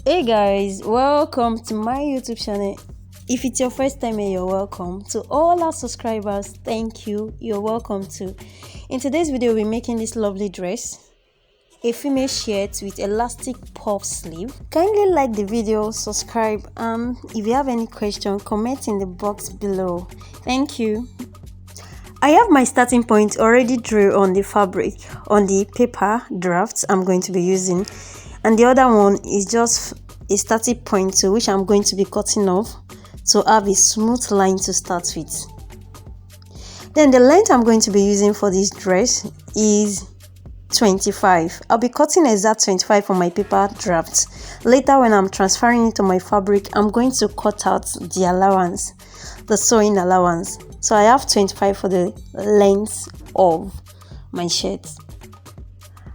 Hey guys, welcome to my YouTube channel. If it's your first time here, you're welcome. To all our subscribers, thank you. You're welcome too. In today's video, we're making this lovely dress, a female shirt with elastic puff sleeve. Kindly like the video, subscribe, and if you have any question, comment in the box below. Thank you. I have my starting point already drew on the fabric, on the paper drafts I'm going to be using, and the other one is just a starting point to which I'm going to be cutting off to have a smooth line to start with. Then the length I'm going to be using for this dress is 25. I'll be cutting exact 25 for my paper drafts. Later when I'm transferring it to my fabric, I'm going to cut out the allowance, the sewing allowance. So I have 25 for the length of my shirt.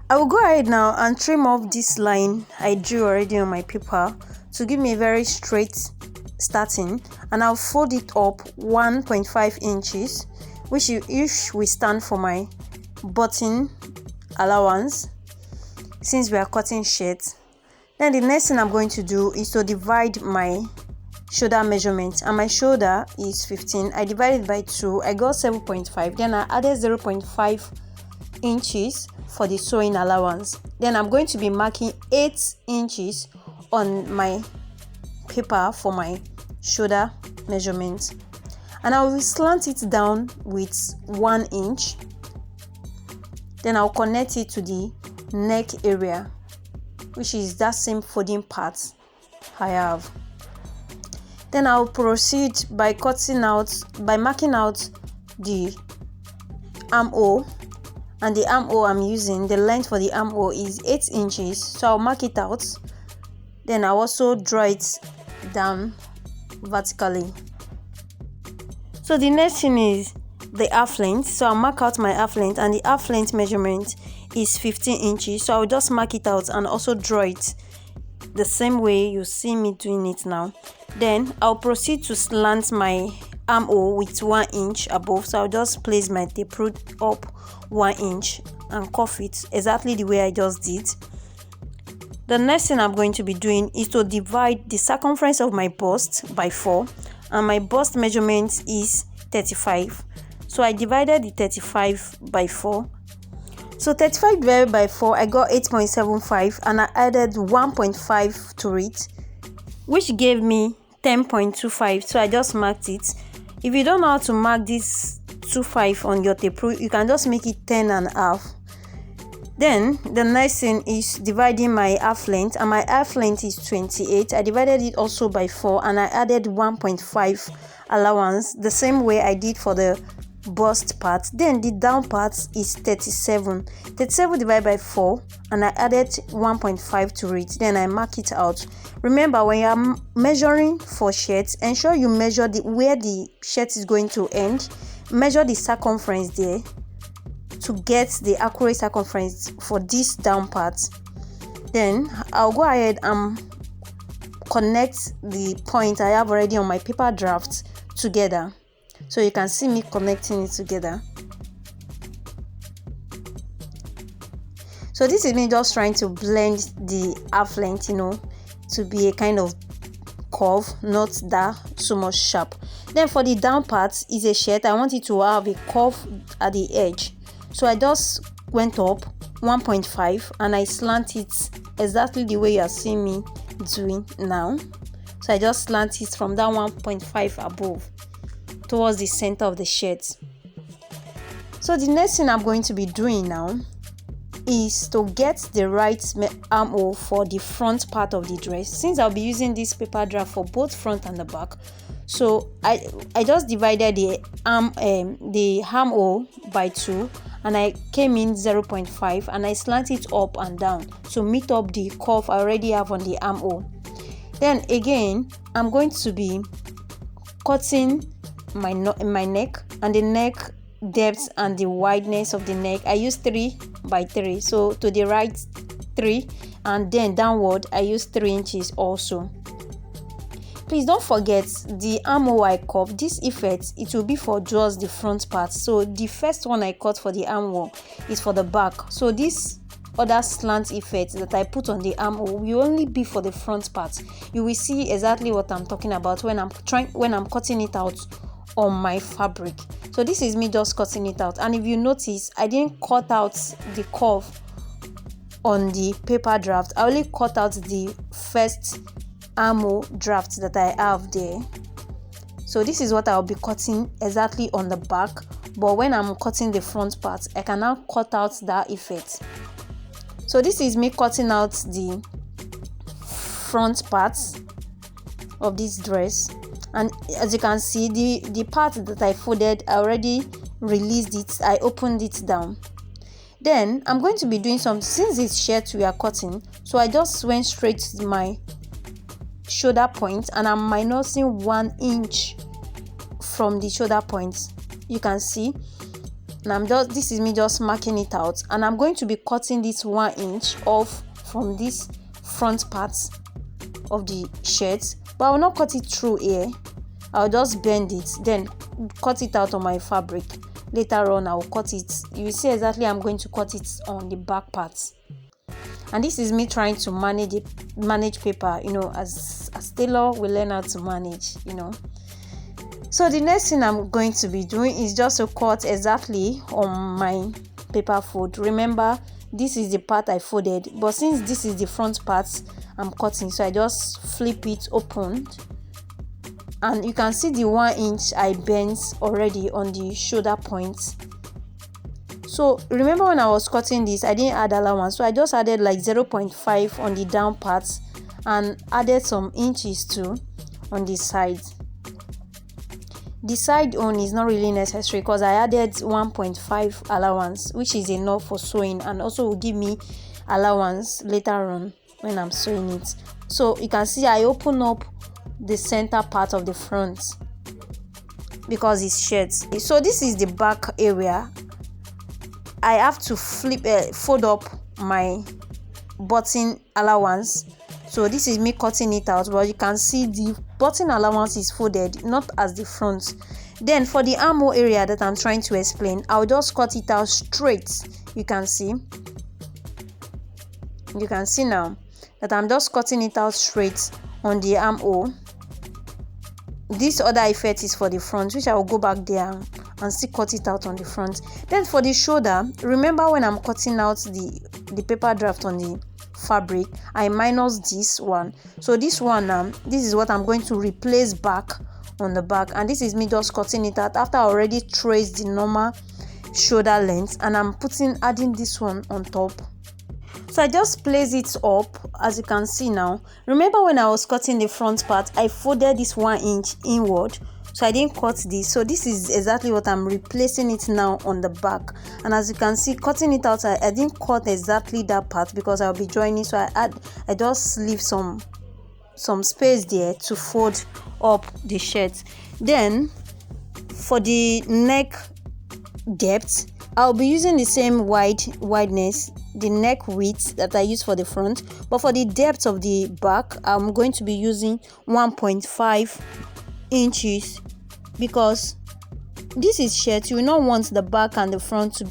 I will go ahead now and trim off this line I drew already on my paper to give me a very straight starting, and I'll fold it up 1.5 inches, which will stand for my button allowance since we are cutting shirts. Then the next thing I'm going to do is to divide my shoulder measurement, and my shoulder is 15. I divided by 2, I got 7.5. Then I added 0.5 inches for the sewing allowance. Then I'm going to be marking 8 inches on my paper for my shoulder measurement, and I will slant it down with 1 inch. Then I'll connect it to the neck area, which is that same folding part I have. Then I'll proceed by marking out the armhole, and the armhole I'm using, the length for the armhole is 8 inches, so I'll mark it out. Then I'll also draw it down vertically. So the next thing is the half length. So I'll mark out my half length, and the half length measurement is 15 inches, so I'll just mark it out and also draw it the same way you see me doing it now. Then I'll proceed to slant my armhole with 1 inch above, so I'll just place my tape rule up 1 inch and cuff it exactly the way I just did. The next thing I'm going to be doing is to divide the circumference of my bust by 4, and my bust measurement is 35, so I divided the 35 by 4. So 35 divided by 4, I got 8.75, and I added 1.5 to it, which gave me 10.25. So I just marked it. If you don't know how to mark this 25 on your tape rule, you can just make it 10.5. Then the next thing is dividing my half length, and my half length is 28. I divided it also by 4, and I added 1.5 allowance the same way I did for the bust part. Then the down part is 37 divided by 4, and I added 1.5 to it. Then I mark it out. Remember, when you are measuring for shirts, ensure you measure where the shirt is going to end. Measure the circumference there to get the accurate circumference for this down part. Then I'll go ahead and connect the point I have already on my paper draft together, so you can see me connecting it together. So this is me just trying to blend the half length, to be a kind of curve, not that so much sharp. Then for the down part is a shirt, I want it to have a curve at the edge, so I just went up 1.5 and I slant it exactly the way you are seeing me doing now. So I just slant it from that 1.5 above towards the center of the shirt. So the next thing I'm going to be doing now is to get the right armhole for the front part of the dress, since I'll be using this paper draft for both front and the back. So I just divided the armhole by 2, and I came in 0.5, and I slant it up and down to meet up the curve I already have on the armhole. Then again, I'm going to be cutting my neck, and the neck depth and the wideness of the neck I use 3 by 3, so to the right 3, and then downward I use 3 inches also. Please don't forget the armhole I cut, this effect, it will be for just the front part. So the first one I cut for the armhole is for the back, so this other slant effect that I put on the armhole will only be for the front part. You will see exactly what I'm talking about when I'm cutting it out on my fabric. So this is me just cutting it out, and if you notice, I didn't cut out the curve on the paper draft. I only cut out the first armhole draft that I have there. So this is what I'll be cutting exactly on the back, but when I'm cutting the front part, I can now cut out that effect. So this is me cutting out the front parts of this dress, and as you can see, the part that I folded, I already released it. I opened it down. Then I'm going to be doing some, since it's shirt we are cutting, so I just went straight to my shoulder point and I'm minusing 1 inch from the shoulder point. You can see, and this is me just marking it out, and I'm going to be cutting this 1 inch off from this front part of the shirt, but I will not cut it through here. I'll just bend it, then cut it out on my fabric. Later on I'll cut it. You will see exactly I'm going to cut it on the back part. And this is me trying to manage paper, as tailor we learn how to manage, So the next thing I'm going to be doing is just to cut exactly on my paper fold. Remember, this is the part I folded, but since this is the front part I'm cutting, so I just flip it open, and you can see the 1 inch I bent already on the shoulder point. So remember, when I was cutting this, I didn't add allowance, so I just added like 0.5 on the down part and added some inches too on the side. The side on is not really necessary because I added 1.5 allowance, which is enough for sewing, and also will give me allowance later on when I'm sewing it. So you can see I open up the center part of the front because it's shirt. So this is the back area. I have to fold up my button allowance. So this is me cutting it out, but you can see the button allowance is folded, not as the front. Then for the armhole area that I'm trying to explain, I'll just cut it out straight. You can see now that I'm just cutting it out straight on the armhole. This other effect is for the front, which I will go back there and still cut it out on the front. Then for the shoulder, remember when I'm cutting out the paper draft on the fabric, I minus this one. So this one this is what I'm going to replace back on the back, and this is me just cutting it out after I already traced the normal shoulder length, and I'm adding this one on top. So I just place it up, as you can see now. Remember when I was cutting the front part, I folded this 1 inch inward, so I didn't cut this. So this is exactly what I'm replacing it now on the back. And as you can see, cutting it out, I didn't cut exactly that part because I'll be joining, so I just leave some space there to fold up the shirt. Then for the neck depth, I'll be using the same wideness, the neck width that I use for the front, but for the depth of the back, I'm going to be using 1.5 inches because this is shirt. You will not want the back and the front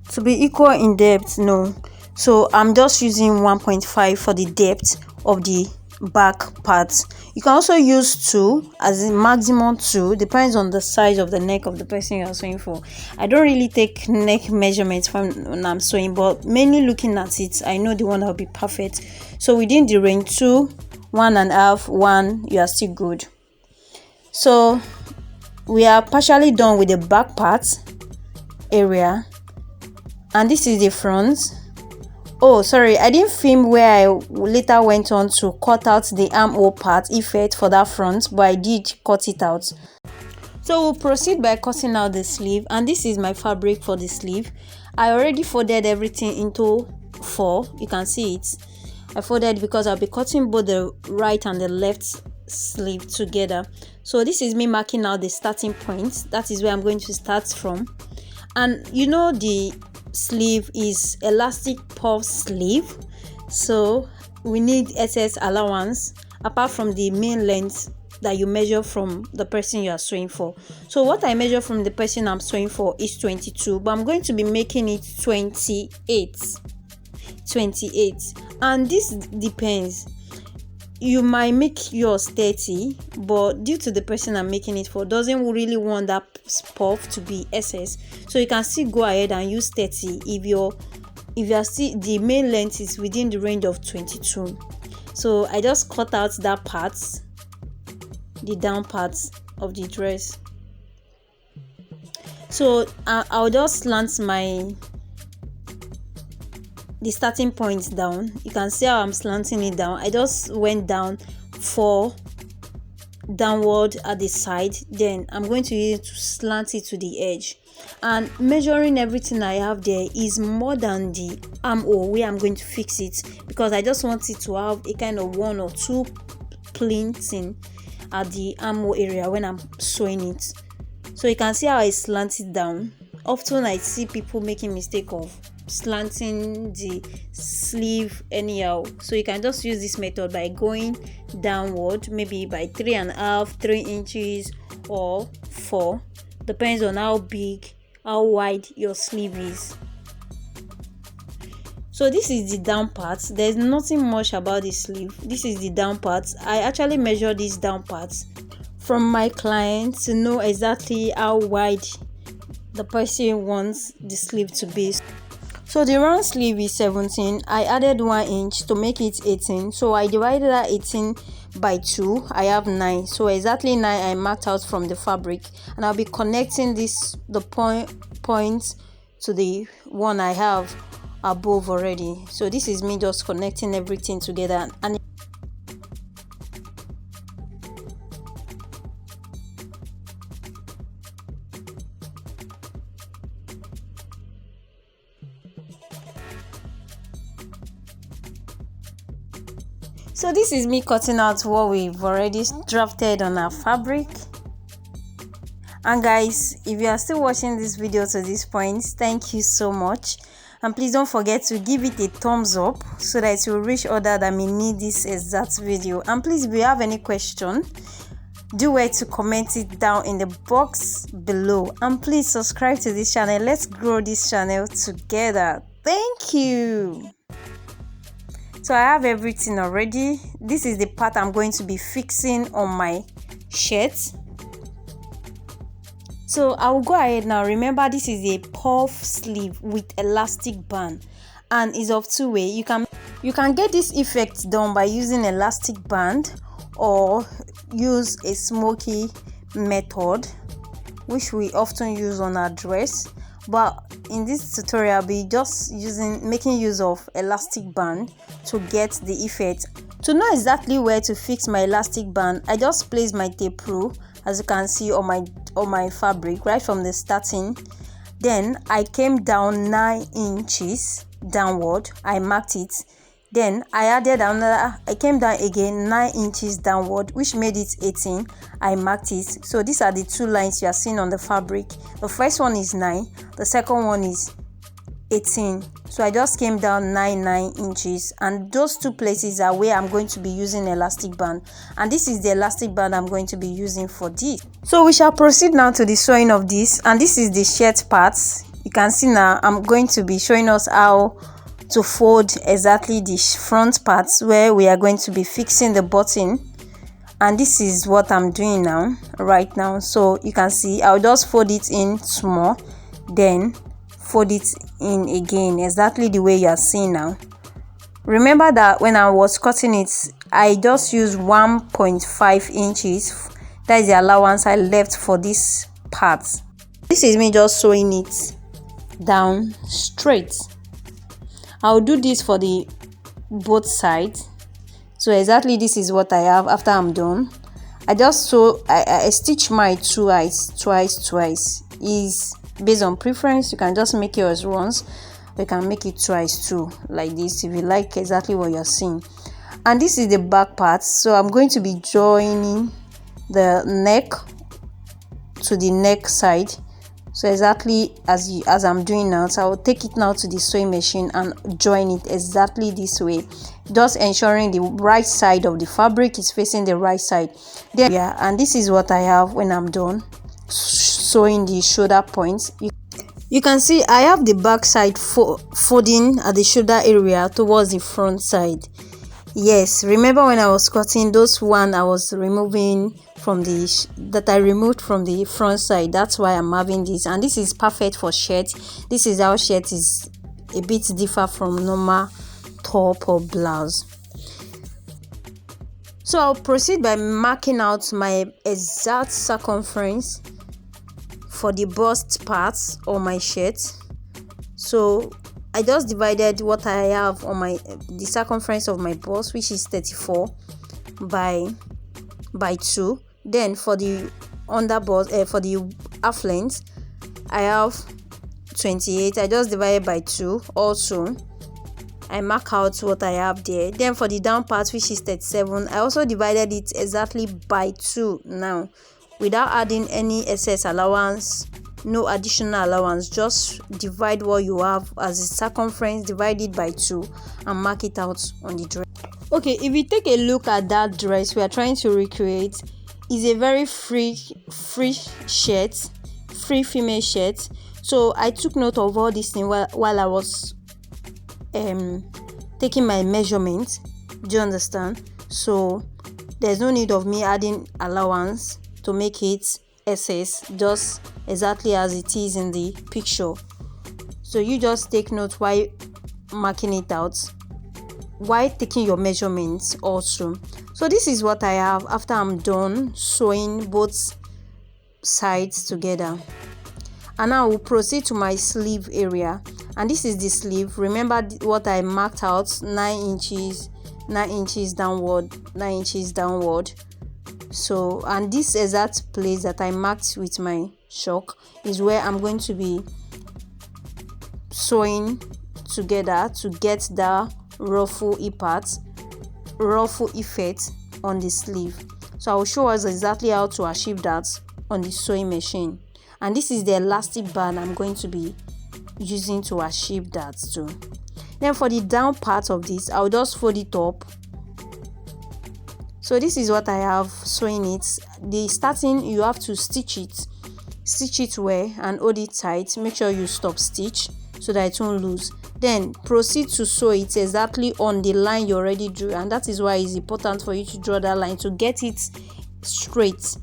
to be equal in depth, no. So I'm just using 1.5 for the depth of the back part. You can also use 2 as in maximum 2, depends on the size of the neck of the person you are sewing for. I don't really take neck measurements when I'm sewing, but mainly looking at it, I know the one that will be perfect. So within the range 2, 1.5, 1, you are still good. So we are partially done with the back part area, and this is the front. Oh, sorry, I didn't film where I later went on to cut out the armhole part effect for that front, but I did cut it out. So we'll proceed by cutting out the sleeve, and this is my fabric for the sleeve. I already folded everything into 4. You can see it. I folded because I'll be cutting both the right and the left sleeve together. So this is me marking out the starting point. That is where I'm going to start from. And the sleeve is elastic puff sleeve, so we need excess allowance apart from the main length that you measure from the person you are sewing for. So what I measure from the person I'm sewing for is 22, but I'm going to be making it 28. 28. And this depends. You might make yours 30, but due to the person I'm making it for doesn't really want that puff to be excess, so you can still go ahead and use 30 if you're still, the main length is within the range of 22. So I just cut out that part, the down parts of the dress. So I'll just slant the starting point down. You can see how I'm slanting it down. I just went down 4 downward at the side, then I'm going to use it to slant it to the edge. And measuring everything I have there is more than the armhole where I'm going to fix it, because I just want it to have a kind of 1 or 2 plinting at the armhole area when I'm sewing it. So you can see how I slant it down. Often I see people making mistake of slanting the sleeve anyhow, so you can just use this method by going downward, maybe by 3.5, 3 inches or 4, depends on how big, how wide your sleeve is. So this is the down part. There's nothing much about the sleeve. This is the down part. I actually measure these down parts from my client to know exactly how wide the person wants the sleeve to be. So the round sleeve is 17. I added 1 inch to make it 18. So I divided that 18 by 2. I have 9. So exactly 9 I marked out from the fabric, and I'll be connecting the point to the one I have above already. So this is me just connecting everything together. And so this is me cutting out what we've already drafted on our fabric. And guys, if you are still watching this video to this point, thank you so much. And please don't forget to give it a thumbs up so that it will reach others that may need this exact video. And please, if you have any question, do wait to comment it down in the box below. And please subscribe to this channel. Let's grow this channel together. Thank you. So I have everything already. This is the part I'm going to be fixing on my shirt. So I will go ahead now. Remember, this is a puff sleeve with elastic band, and is of 2 ways. You can get this effect done by using elastic band or use a smoky method, which we often use on our dress. But in this tutorial, I'll be just making use of elastic band to get the effect. To know exactly where to fix my elastic band, I just place my tape rule, as you can see on my fabric right from the starting. Then I came down 9 inches downward. I marked it. Then I added another. I came down again 9 inches downward, which made it 18. I marked it. So these are the 2 lines you are seeing on the fabric. The first one is 9. The second one is 18. So I just came down 9 inches, and those 2 places are where I'm going to be using elastic band, and this is the elastic band I'm going to be using for this. So we shall proceed now to the sewing of this, and this is the shirt parts. You can see now I'm going to be showing us how to fold exactly the front parts where we are going to be fixing the button, and this is what I'm doing now right now. So you can see I'll just fold it in small, then fold it in again exactly the way you are seeing now. Remember that when I was cutting it, I just used 1.5 inches. That is the allowance I left for this part. This is me just sewing it down straight. I'll do this for the both sides. So exactly this is what I have after I'm done. I just sew, I stitch my twice. Is based on preference. You can just make yours once, you can make it twice too, like this, if you like exactly what you're seeing. And this is the back part. So I'm going to be joining the neck to the neck side. So exactly as I'm doing now, so I will take it now to the sewing machine and join it exactly this way, just ensuring the right side of the fabric is facing the right side. Then and this is what I have when I'm done sewing the shoulder points. You can see I have the back side folding at the shoulder area towards the front side. Yes, remember when I was cutting those one I was removing from the that I removed from the front side. That's why I'm having this, and this is perfect for shirt. This is how shirt is a bit different from normal top or blouse. So I'll proceed by marking out my exact circumference for the bust parts of my shirt. So I just divided what I have on the circumference of my bust, which is 34 by 2. Then for the under bust, for the half length, I have 28. I just divided by 2. Also, I mark out what I have there. Then for the down part, which is 37, I also divided it exactly by 2 now, without adding any excess allowance, no additional allowance. Just divide what you have as the circumference, divide it by 2 and mark it out on the dress. Okay, if you take a look at that dress we are trying to recreate, is a very free shirt, free female shirt. So I took note of all these things while I was taking my measurement. Do you understand? So there's no need of me adding allowance to make it SS, just exactly as it is in the picture. So you just take note while marking it out, while taking your measurements also. So this is what I have after I'm done sewing both sides together. And now we'll proceed to my sleeve area, and this is the sleeve. Remember what I marked out, 9 inches downward, 9 inches downward. So, and this exact place that I marked with my chalk is where I'm going to be sewing together to get the ruffle effect on the sleeve. So I will show us exactly how to achieve that on the sewing machine. And this is the elastic band I'm going to be using to achieve that too. Then for the down part of this, I'll just fold it up. So this is what I have sewing it. The starting, you have to stitch it well and hold it tight. Make sure you stop stitch so that it won't lose. Then proceed to sew it exactly on the line you already drew, and that is why it's important for you to draw that line to get it straight.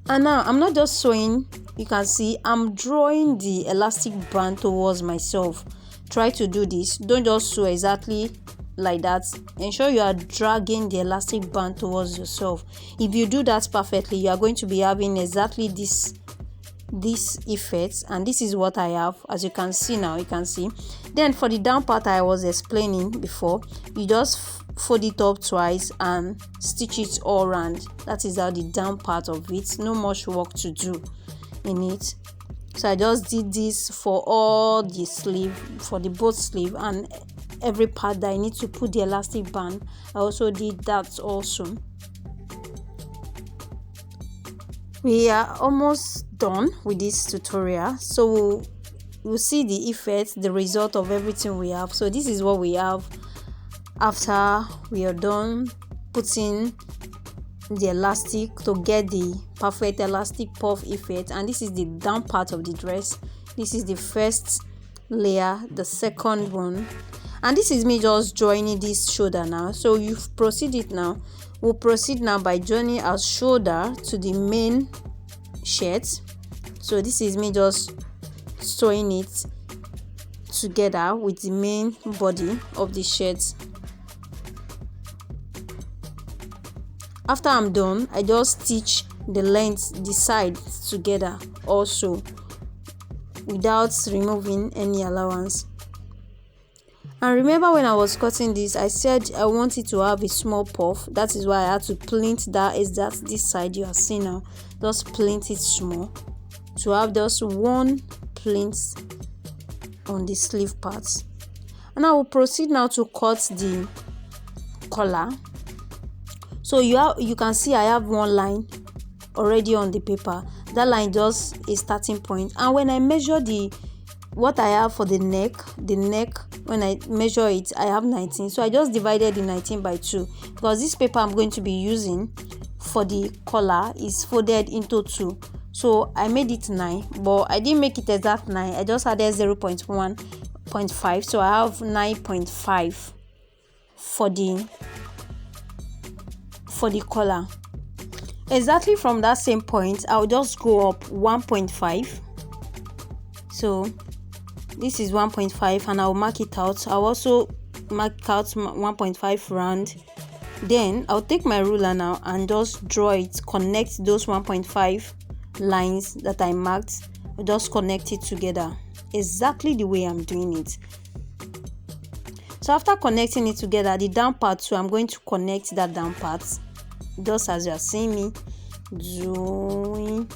And now I'm not just sewing, you can see I'm drawing the elastic band towards myself. Try to do this, don't just sew exactly like that. Ensure you are dragging the elastic band towards yourself. If you do that perfectly, you are going to be having exactly this effect, and this is what I have. As you can see now, you can see. Then for the down part I was explaining before, you just fold it up twice and stitch it all around. That is how the down part of it. No much work to do in it. So I just did this for all the sleeve, for the both sleeve, and every part that I need to put the elastic band, I also did that also. We are almost done with this tutorial, so we'll see the effect, the result of everything we have. So this is what we have after we are done putting the elastic to get the perfect elastic puff effect. And this is the down part of the dress. This is the first layer, the second one, and this is me just joining this shoulder now. So you've proceeded now. We'll proceed now by joining our shoulder to the main shirt. So this is me just sewing it together with the main body of the shirt. After I'm done, I just stitch the length, the sides together also, without removing any allowance. And remember when I was cutting this, I said I wanted to have a small puff. That is why I had to plait that. Is that this side you are seeing now? Just plait it small to have just one plait on the sleeve parts. And I will proceed now to cut the collar. So you can see I have one line already on the paper. That line just a starting point. And when I measure what I have for the neck, when I measure it, I have 19. So I just divided the 19 by 2 because this paper I'm going to be using for the collar is folded into 2, so I made it 9, but I didn't make it exact 9. I just added 0.1.5, so I have 9.5 for the collar. Exactly from that same point, I'll just go up 1.5. So this is 1.5, and I'll mark it out. I'll also mark out 1.5 round. Then I'll take my ruler now and just draw it, connect those 1.5 lines that I marked. I'll just connect it together exactly the way I'm doing it. So after connecting it together, the down part too, I'm going to connect that down part just as you are seeing me doing.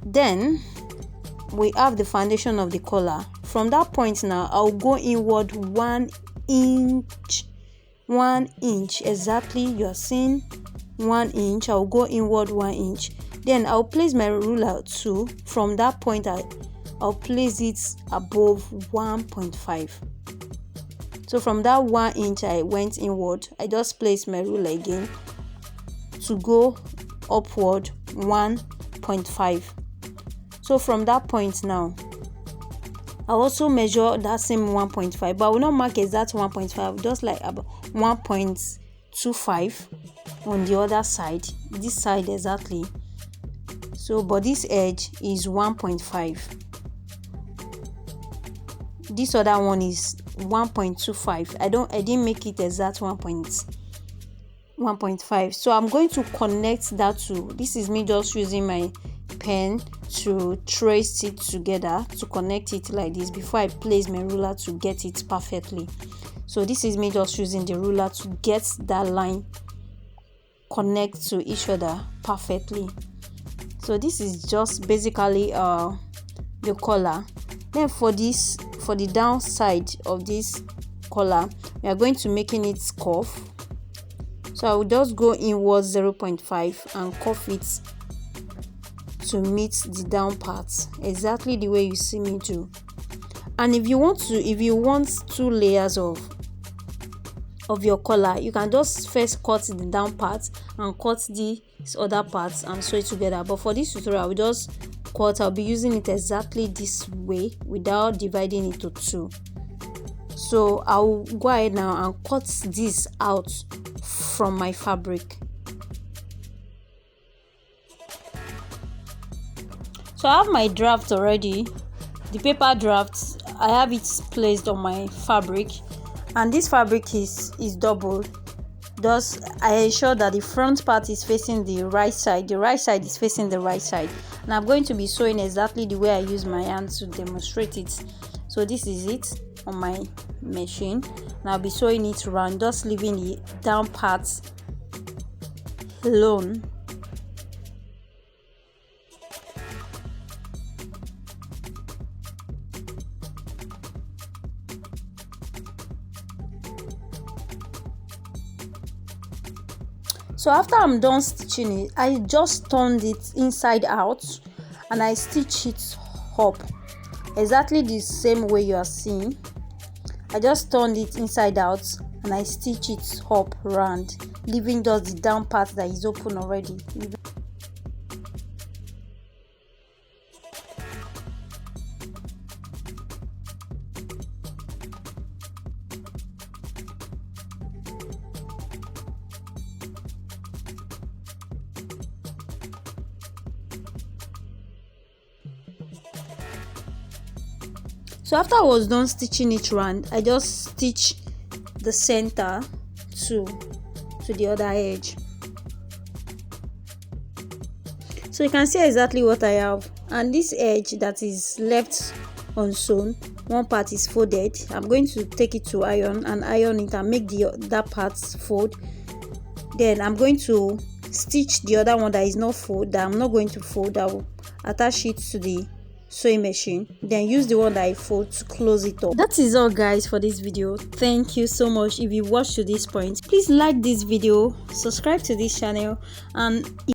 Then we have the foundation of the collar. From that point now, I'll go inward 1 inch. 1 inch exactly, you are seeing 1 inch. I'll go inward 1 inch. Then I'll place my ruler too. From that point, I'll place it above 1.5. So from that 1 inch I went inward, I just placed my ruler again to go upward 1.5. So from that point now, I'll also measure that same 1.5, but I will not mark exact 1.5, just like about 1.25 on the other side, this side exactly. So but this edge is 1.5, this other one is 1.25. I didn't make it exact 1.5. So I'm going to connect that to, this is me just using my pen to trace it together, to connect it like this before I place my ruler to get it perfectly. So this is me just using the ruler to get that line connect to each other perfectly. So this is just basically the collar. Then for the downside of this collar, we are going to making it cuff. So I will just go inward 0.5 and cuff it to meet the down part exactly the way you see me do. And if you want 2 layers of your collar, you can just first cut the down part and cut these other parts and sew it together. But for this tutorial, I'll be using it exactly this way without dividing it to 2. So I'll go ahead now and cut this out from my fabric. So I have my draft already, the paper draft. I have it placed on my fabric, and this fabric is doubled. Thus I ensure that the front part is facing the right side is facing the right side, and I'm going to be sewing exactly the way I use my hand to demonstrate it. So this is it on my machine, and I'll be sewing it around, just leaving the down parts alone. So after I'm done stitching it, I just turned it inside out and I stitch it up exactly the same way you are seeing. I just turned it inside out and I stitch it up round, leaving just the down part that is open already. So after I was done stitching each round, I just stitch the center to the other edge. So you can see exactly what I have, and this edge that is left unsewn, one part is folded. I'm going to take it to iron and iron it and make that part fold. Then I'm going to stitch the other one that is not fold, that I'm not going to fold. I will attach it to the sewing machine, then use the one that I fold to close it up. That is all guys for this video. Thank you so much. If you watched to this point, please like this video, subscribe to this channel, and